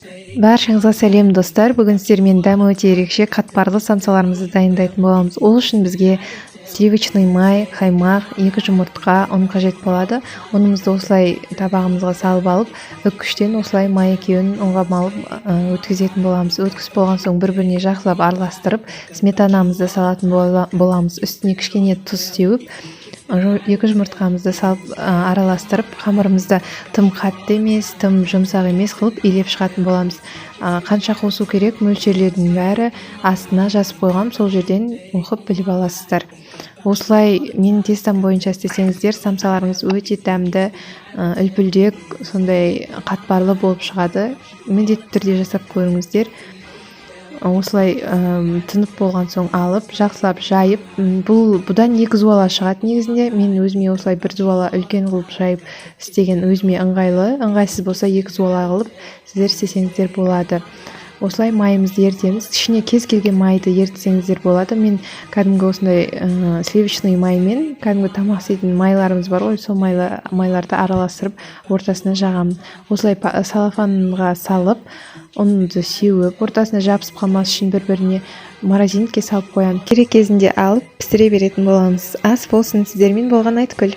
Баршаңызға сәлем достар. Бүгін сіздермен дәмі өте ерекше қатпарлы самсаларымызды дайындайтын боламыз. Ол үшін бізге сливочный май, қаймақ, 2 жұмыртқа, ұн қажет болады. Ұнымызды осылай табағымызға салып алып, үккіштен осылай май екеуін ұнға малып өткізетін боламыз. Өткізіп болған соң бір-біріне жақсылап араластырып, сметанамызды салатын боламыз. Үстіне кішкене тұз сеуіп, 2 жұмыртқамызды салып араластырып, қамырымызды тым қатты емес, тым жұмсақ емес қылып илеп шығатын боламыз. Қанша қосу керек мөлшерлердің бәрі астына жазып қойғам, сол жерден оқып біліп аласыздар. Осылай менің тестам бойынша істесеңіздер, самсаларыңыз өте дәмді, үлпілдек, сондай қатпарлы болып шығады. Міндетті түрде жасап көріңіздер. Осылай тынып болған соң алып, жақсылап жайып, бұдан 2 зуала шығады негізінде. Мен өзіме осылай 1 зуала үлкен қылып жайып істеген өзіме ыңғайлы. Ыңғайсыз болса 2 зуала қылып сіздер істесеңіздер болады. Осылай майымызды ертеміз. Ішіне кез келген майды ертсеңіздер болады. Мен кәдімгі осындай сливочный маймен, кәдімгі тамақ істейтін майларымыз бар ғой, сол майларды араластырып ортасына жағамын. Осылай салафанға салып, ұнды сеуіп, ортасына жабысып қалмас үшін бір-біріне морозилкаға салып қоямын. Керек кезінде алып пісіре беретін боламыз. Ас болсын. Сіздермен болған Айтгүл.